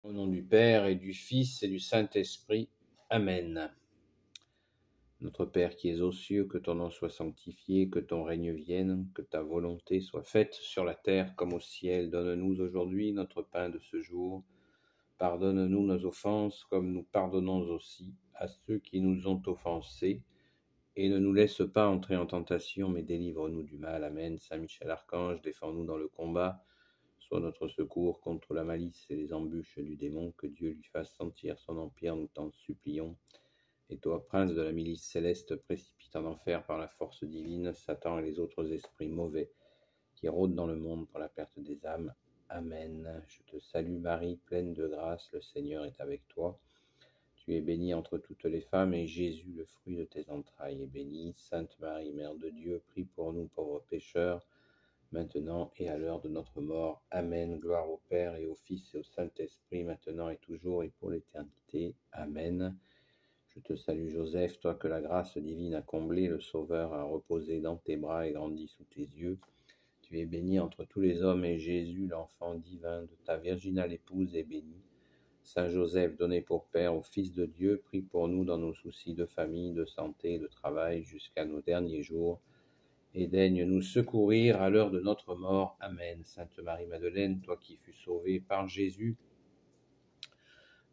Au nom du Père et du Fils et du Saint-Esprit. Amen. Notre Père qui es aux cieux, que ton nom soit sanctifié, que ton règne vienne, que ta volonté soit faite sur la terre comme au ciel. Donne-nous aujourd'hui notre pain de ce jour. Pardonne-nous nos offenses comme nous pardonnons aussi à ceux qui nous ont offensés. Et ne nous laisse pas entrer en tentation, mais délivre-nous du mal. Amen. Saint Michel Archange, défends-nous dans le combat. Sois notre secours contre la malice et les embûches du démon, que Dieu lui fasse sentir son empire, nous t'en supplions. Et toi, prince de la milice céleste, précipite en enfer par la force divine Satan et les autres esprits mauvais qui rôdent dans le monde pour la perte des âmes. Amen. Je te salue Marie, pleine de grâce, le Seigneur est avec toi. Tu es bénie entre toutes les femmes, et Jésus, le fruit de tes entrailles, est béni. Sainte Marie, Mère de Dieu, prie pour nous pauvres pécheurs, maintenant et à l'heure de notre mort. Amen. Gloire au Père et au Fils et au Saint-Esprit, maintenant et toujours et pour l'éternité. Amen. Je te salue Joseph, toi que la grâce divine a comblé, le Sauveur a reposé dans tes bras et grandi sous tes yeux. Tu es béni entre tous les hommes, et Jésus, l'enfant divin de ta virginale épouse, est béni. Saint Joseph, donné pour Père au Fils de Dieu, prie pour nous dans nos soucis de famille, de santé, de travail, jusqu'à nos derniers jours. Et daigne nous secourir à l'heure de notre mort. Amen. Sainte Marie-Madeleine, toi qui fus sauvée par Jésus,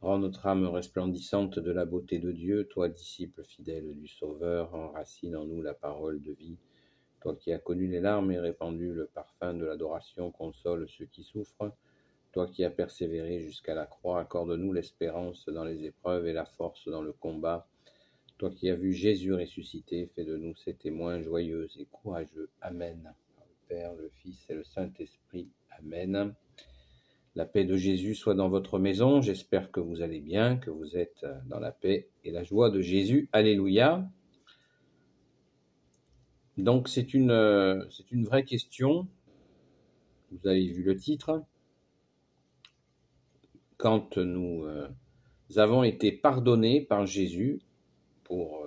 rends notre âme resplendissante de la beauté de Dieu. Toi, disciple fidèle du Sauveur, enracine en nous la parole de vie. Toi qui as connu les larmes et répandu le parfum de l'adoration, console ceux qui souffrent. Toi qui as persévéré jusqu'à la croix, accorde-nous l'espérance dans les épreuves et la force dans le combat. Toi qui as vu Jésus ressuscité, fais de nous ces témoins joyeux et courageux. Amen. Par le Père, le Fils et le Saint-Esprit. Amen. La paix de Jésus soit dans votre maison. J'espère que vous allez bien, que vous êtes dans la paix et la joie de Jésus. Alléluia. Donc c'est une vraie question. Vous avez vu le titre. Quand nous avons été pardonnés par Jésus pour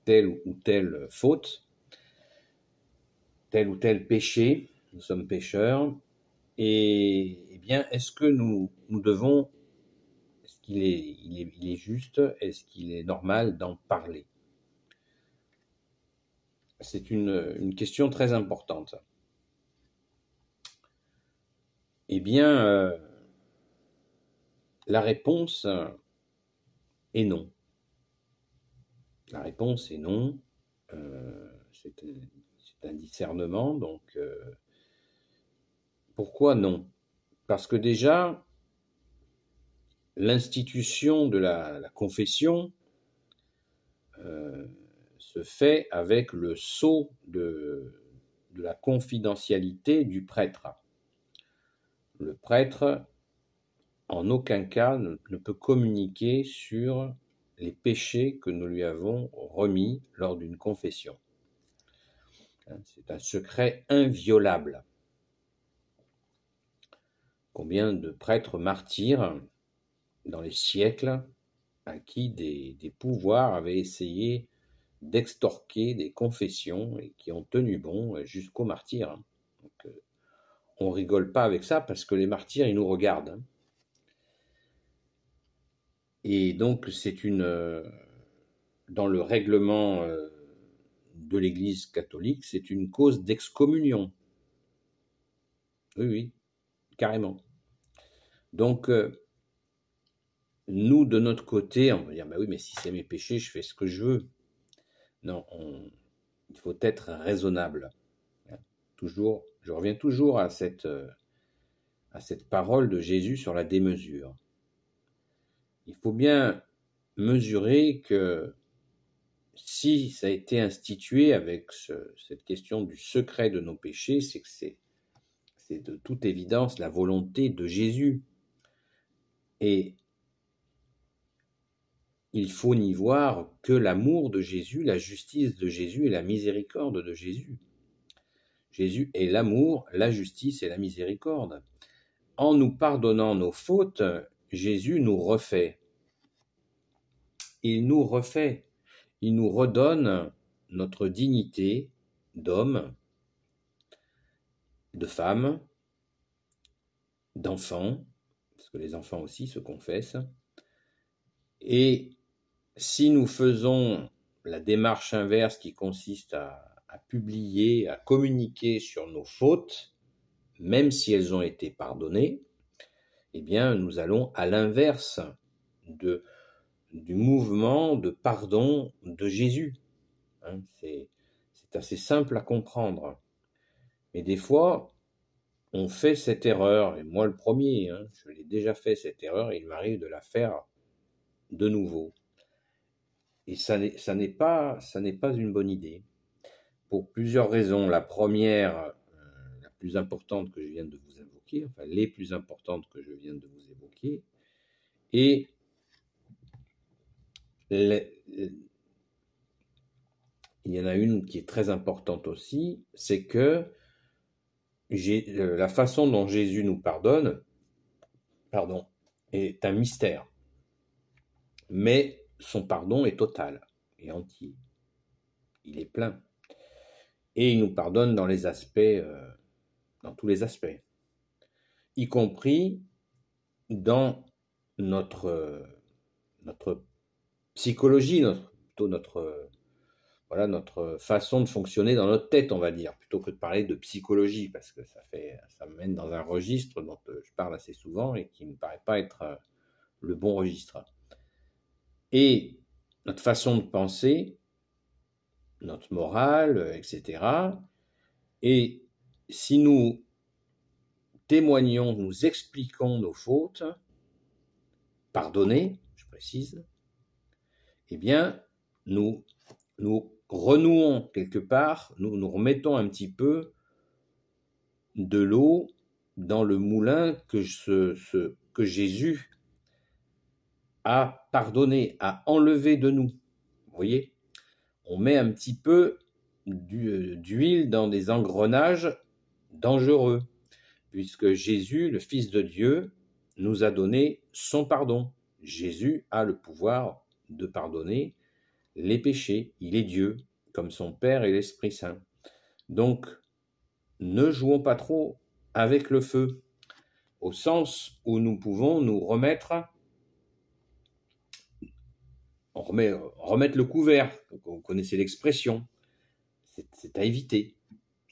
telle ou telle faute, tel ou tel péché, nous sommes pécheurs, et eh bien, est-ce que nous devons, est-ce qu'il est juste, est-ce qu'il est normal d'en parler? C'est une question très importante. Eh bien, la réponse est non. La réponse est non. C'est un discernement, donc pourquoi non? Parce que déjà, l'institution de la confession se fait avec le sceau de la confidentialité du prêtre. Le prêtre, en aucun cas, ne peut communiquer sur les péchés que nous lui avons remis lors d'une confession. C'est un secret inviolable. Combien de prêtres martyrs dans les siècles à qui des pouvoirs avaient essayé d'extorquer des confessions et qui ont tenu bon jusqu'au martyr. Donc, on rigole pas avec ça parce que les martyrs, ils nous regardent. Et donc, c'est dans le règlement de l'Église catholique, c'est une cause d'excommunion. Oui, carrément. Donc, nous, de notre côté, on va dire, bah oui, mais si c'est mes péchés, je fais ce que je veux. Non, il faut être raisonnable. Toujours, je reviens toujours à cette parole de Jésus sur la démesure. Il faut bien mesurer que si ça a été institué avec cette question du secret de nos péchés, c'est que c'est de toute évidence la volonté de Jésus. Et il faut n'y voir que l'amour de Jésus, la justice de Jésus et la miséricorde de Jésus. Jésus est l'amour, la justice et la miséricorde. En nous pardonnant nos fautes, Jésus nous refait. Il nous refait. Il nous redonne notre dignité d'homme, de femme, d'enfant. parce que les enfants aussi se confessent. Et si nous faisons la démarche inverse qui consiste à publier, à communiquer sur nos fautes, même si elles ont été pardonnées, eh bien, nous allons à l'inverse du mouvement de pardon de Jésus. Hein, c'est assez simple à comprendre. Mais des fois, on fait cette erreur, et moi le premier, hein, je l'ai déjà fait cette erreur, et il m'arrive de la faire de nouveau. Et ça n'est pas une bonne idée, pour plusieurs raisons. La première, la plus importante que je viens de vous évoquer, enfin les plus importantes que je viens de vous évoquer, et il y en a une qui est très importante aussi, c'est que la façon dont Jésus nous pardonne, est un mystère. Mais son pardon est total et entier. Il est plein. Et il nous pardonne dans les aspects, dans tous les aspects, y compris dans notre psychologie, notre façon de fonctionner dans notre tête, on va dire, plutôt que de parler de psychologie, parce que ça me mène dans un registre dont je parle assez souvent et qui ne me paraît pas être le bon registre. Et notre façon de penser, notre morale, etc. Et si nous témoignons, nous expliquons nos fautes, pardonnées, je précise, eh bien, nous renouons quelque part, nous remettons un petit peu de l'eau dans le moulin que Jésus a pardonné, a enlevé de nous. Vous voyez ? On met un petit peu d'huile dans des engrenages dangereux, puisque Jésus, le Fils de Dieu, nous a donné son pardon. Jésus a le pouvoir de pardonner les péchés. Il est Dieu, comme son Père et l'Esprit Saint. Donc, ne jouons pas trop avec le feu, au sens où nous pouvons nous remettre le couvert. Vous connaissez l'expression. C'est à éviter.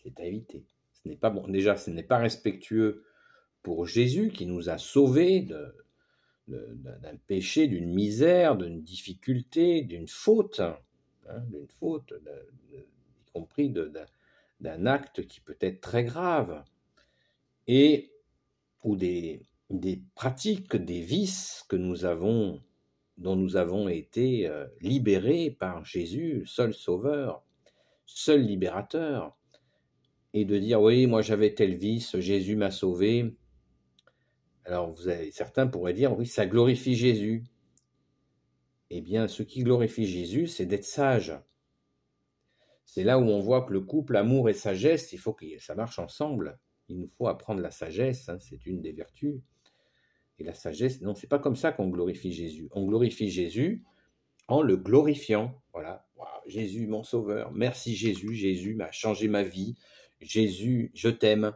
C'est à éviter. Ce n'est pas bon. Déjà, ce n'est pas respectueux pour Jésus qui nous a sauvés d'un péché, d'une misère, d'une difficulté, d'une faute, y compris d'un acte qui peut être très grave, ou des pratiques, des vices dont nous avons été libérés par Jésus, le seul sauveur, seul libérateur, et de dire, oui, moi j'avais tel vice, Jésus m'a sauvé. Alors certains pourraient dire, oui, ça glorifie Jésus. Eh bien, ce qui glorifie Jésus, c'est d'être sage. C'est là où on voit que le couple, amour et sagesse, il faut que ça marche ensemble. Il nous faut apprendre la sagesse, hein, c'est une des vertus. Et la sagesse, non, c'est pas comme ça qu'on glorifie Jésus. On glorifie Jésus en le glorifiant. Voilà, wow, Jésus, mon sauveur. Merci Jésus, Jésus m'a changé ma vie. Jésus, je t'aime.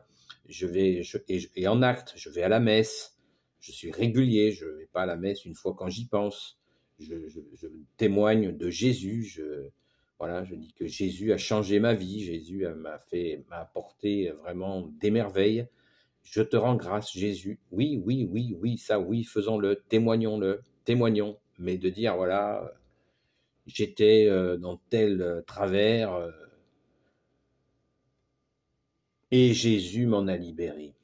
Et en acte, je vais à la messe. Je suis régulier, je ne vais pas à la messe une fois quand j'y pense. Je témoigne de Jésus. Je dis que Jésus a changé ma vie. Jésus m'a apporté vraiment des merveilles. Je te rends grâce, Jésus. Oui, oui, oui, oui, ça, oui, faisons-le, témoignons. Mais de dire, voilà, j'étais dans tel travers et Jésus m'en a libéré.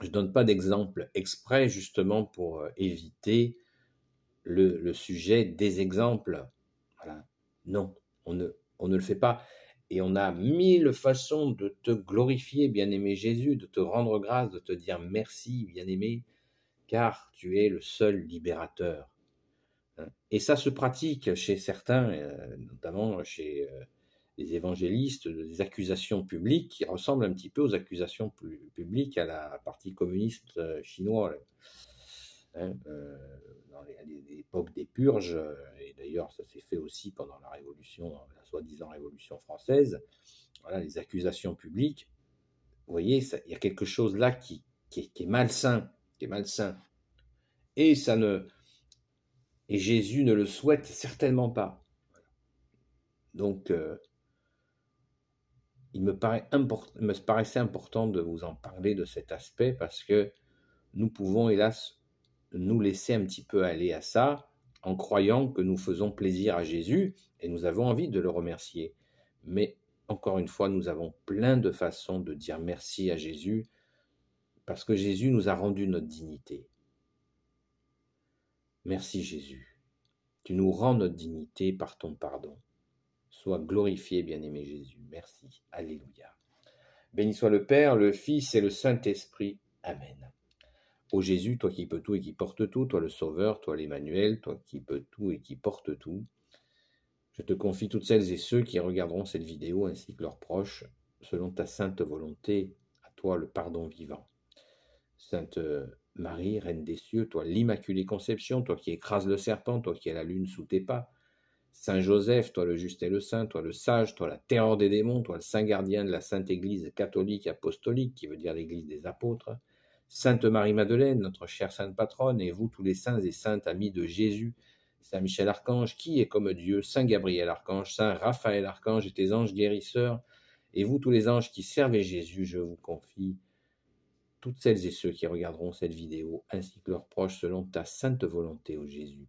Je ne donne pas d'exemple exprès, justement, pour éviter le sujet des exemples. Voilà. Non, on ne le fait pas. Et on a 1000 façons de te glorifier, bien-aimé Jésus, de te rendre grâce, de te dire merci, bien-aimé, car tu es le seul libérateur. Et ça se pratique chez certains, notamment chez les évangélistes, des accusations publiques qui ressemblent un petit peu aux accusations publiques à la partie communiste chinoise. Dans l'époque des purges, et d'ailleurs ça s'est fait aussi pendant la révolution, la soi-disant révolution française, voilà, les accusations publiques, vous voyez, il y a quelque chose là qui est malsain, qui est malsain. Et Jésus ne le souhaite certainement pas. Donc, il me paraissait important de vous en parler de cet aspect parce que nous pouvons, hélas, nous laisser un petit peu aller à ça en croyant que nous faisons plaisir à Jésus et nous avons envie de le remercier. Mais encore une fois, nous avons plein de façons de dire merci à Jésus parce que Jésus nous a rendu notre dignité. Merci Jésus. Tu nous rends notre dignité par ton pardon. Sois glorifié, bien-aimé Jésus. Merci. Alléluia. Béni soit le Père, le Fils et le Saint-Esprit. Amen. Ô Jésus, toi qui peux tout et qui porte tout, toi le Sauveur, toi l'Emmanuel, toi qui peux tout et qui porte tout, je te confie toutes celles et ceux qui regarderont cette vidéo ainsi que leurs proches, selon ta sainte volonté, à toi le pardon vivant. Sainte Marie, Reine des cieux, toi l'Immaculée Conception, toi qui écrases le serpent, toi qui as la lune sous tes pas, Saint Joseph, toi le juste et le saint, toi le sage, toi la terreur des démons, toi le saint gardien de la Sainte Église catholique apostolique, qui veut dire l'Église des apôtres, Sainte Marie-Madeleine, notre chère sainte patronne, et vous tous les saints et saintes amis de Jésus, Saint Michel Archange, qui est comme Dieu, Saint Gabriel Archange, Saint Raphaël Archange et tes anges guérisseurs, et vous tous les anges qui servez Jésus, je vous confie toutes celles et ceux qui regarderont cette vidéo, ainsi que leurs proches, selon ta sainte volonté, ô Jésus.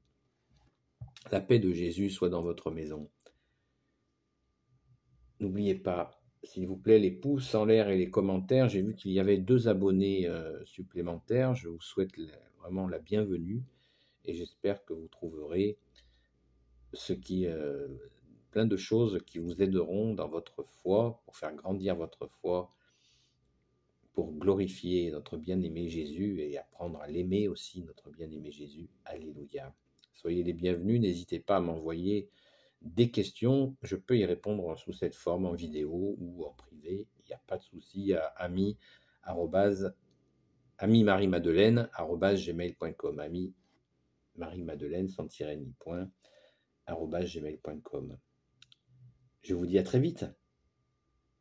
La paix de Jésus soit dans votre maison. N'oubliez pas, s'il vous plaît, les pouces en l'air et les commentaires. J'ai vu qu'il y avait 2 abonnés supplémentaires. Je vous souhaite vraiment la bienvenue et j'espère que vous trouverez plein de choses qui vous aideront dans votre foi, pour faire grandir votre foi, pour glorifier notre bien-aimé Jésus et apprendre à l'aimer aussi, notre bien-aimé Jésus. Alléluia. Soyez les bienvenus, n'hésitez pas à m'envoyer des questions, je peux y répondre sous cette forme en vidéo ou en privé, il n'y a pas de souci, à ami-marie-madeleine@gmail.com, ami-marie-madeleine sans tirer ni point, @gmail.com. Je vous dis à très vite.